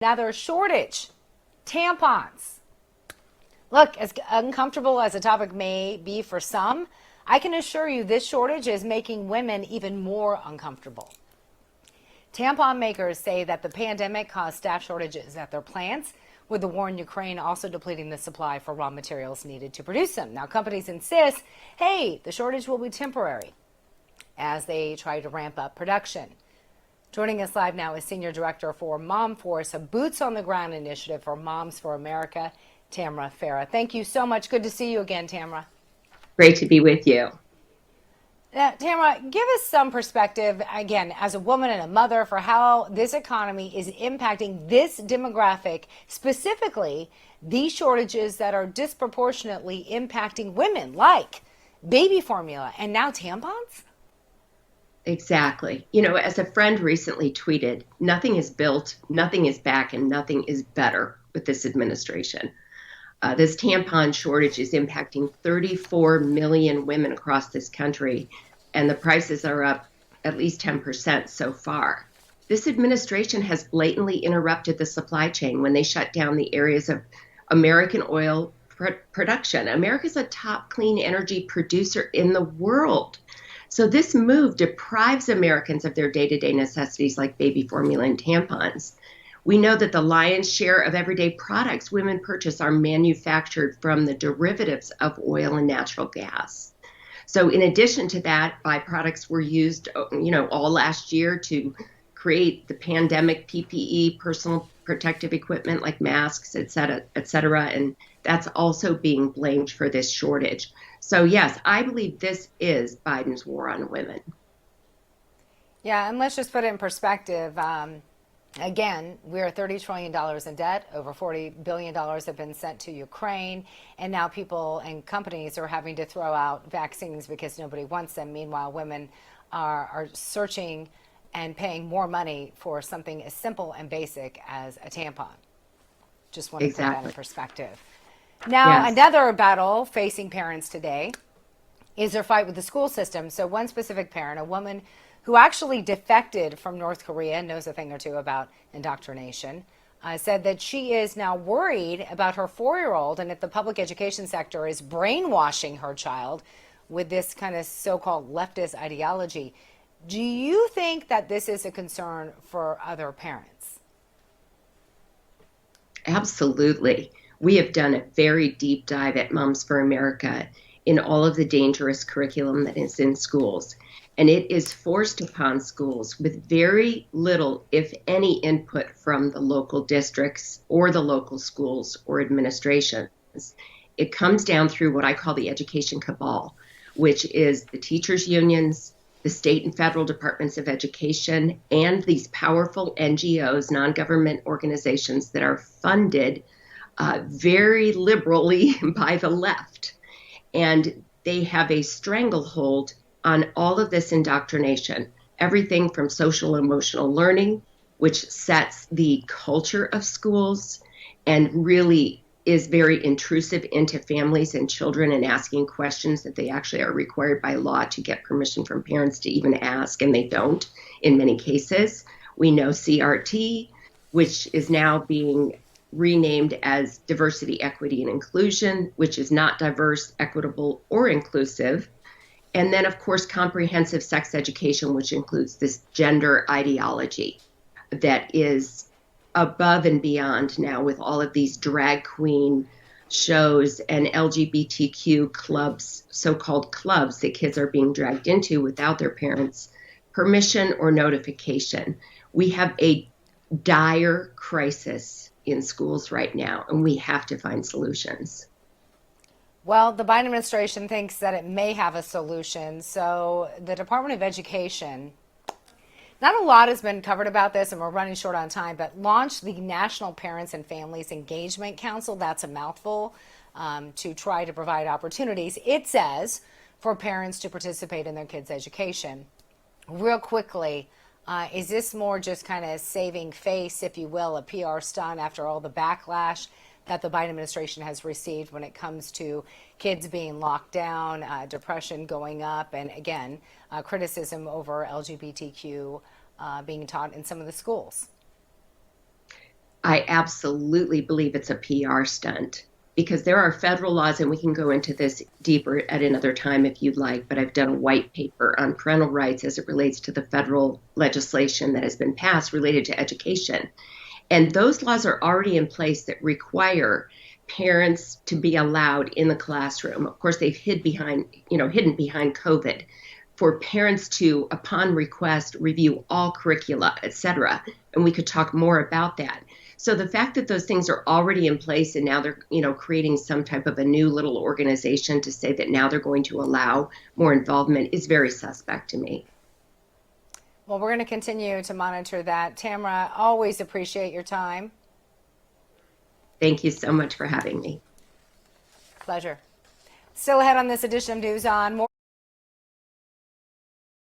Another shortage, tampons. Look, as uncomfortable as the topic may be for some, I can assure you this shortage is making women even more uncomfortable. Tampon makers say that the pandemic caused staff shortages at their plants, with the war in Ukraine also depleting the supply for raw materials needed to produce them. Now, companies insist, hey, the shortage will be temporary as they try to ramp up production. Joining us live now is Senior Director for Mom Force, a boots on the ground initiative for Moms for America, Tamara Farah. Thank you so much. Good to see you again, Tamara. Great to be with you. Tamara, give us some perspective, again, as a woman and a mother, for how this economy is impacting this demographic, specifically these shortages that are disproportionately impacting women, like baby formula and now tampons? Exactly. As a friend recently tweeted, nothing is built, nothing is back, and nothing is better with this administration. This tampon shortage is impacting 34 million women across this country, and the prices are up at least 10% so far. This administration has blatantly interrupted the supply chain when they shut down the areas of American oil production. America's a top clean energy producer in the world. So this move deprives Americans of their day-to-day necessities like baby formula and tampons. We know that the lion's share of everyday products women purchase are manufactured from the derivatives of oil and natural gas. So in addition to that, byproducts were used, all last year to create the pandemic PPE, personal protective equipment like masks, et cetera, and that's also being blamed for this shortage. So yes, I believe this is Biden's war on women. Yeah, and let's just put it in perspective. Again, we're $30 trillion in debt. Over $40 billion have been sent to Ukraine. And now people and companies are having to throw out vaccines because nobody wants them. Meanwhile, women are searching and paying more money for something as simple and basic as a tampon. Just want to put that in Exactly. perspective. Now, Yes. another battle facing parents today is their fight with the school system. So one specific parent, a woman who actually defected from North Korea, knows a thing or two about indoctrination, said that she is now worried about her 4-year-old and if the public education sector is brainwashing her child with this kind of so-called leftist ideology. Do you think that this is a concern for other parents? Absolutely. We have done a very deep dive at Moms for America in all of the dangerous curriculum that is in schools. And it is forced upon schools with very little, if any, input from the local districts or the local schools or administrations. It comes down through what I call the education cabal, which is the teachers' unions, the state and federal departments of education, and these powerful NGOs, non-government organizations that are funded very liberally by the left. And they have a stranglehold on all of this indoctrination, everything from social emotional learning, which sets the culture of schools and really is very intrusive into families and children and asking questions that they actually are required by law to get permission from parents to even ask, and they don't in many cases. We know CRT, which is now being renamed as diversity, equity, and inclusion, which is not diverse, equitable, or inclusive. And then, of course, comprehensive sex education, which includes this gender ideology that is above and beyond now with all of these drag queen shows and LGBTQ clubs, so-called clubs that kids are being dragged into without their parents' permission or notification. We have a dire crisis in schools right now, and we have to find solutions. Well, the Biden administration thinks that it may have a solution. So the Department of Education, not a lot has been covered about this, and we're running short on time, but launched the National Parents and Families Engagement Council. That's a mouthful, to try to provide opportunities, it says, for parents to participate in their kids' education. Real quickly, is this more just kind of saving face, if you will, a PR stunt after all the backlash that the Biden administration has received when it comes to kids being locked down, depression going up, and again, criticism over LGBTQ being taught in some of the schools? I absolutely believe it's a PR stunt because there are federal laws, and we can go into this deeper at another time if you'd like, but I've done a white paper on parental rights as it relates to the federal legislation that has been passed related to education. And those laws are already in place that require parents to be allowed in the classroom. Of course, they've hidden behind COVID for parents to, upon request, review all curricula, et cetera. And we could talk more about that. So the fact that those things are already in place and now they're, creating some type of a new little organization to say that now they're going to allow more involvement is very suspect to me. Well, we're going to continue to monitor that. Tamara, always appreciate your time. Thank you so much for having me. Pleasure. Still ahead on this edition of News On. More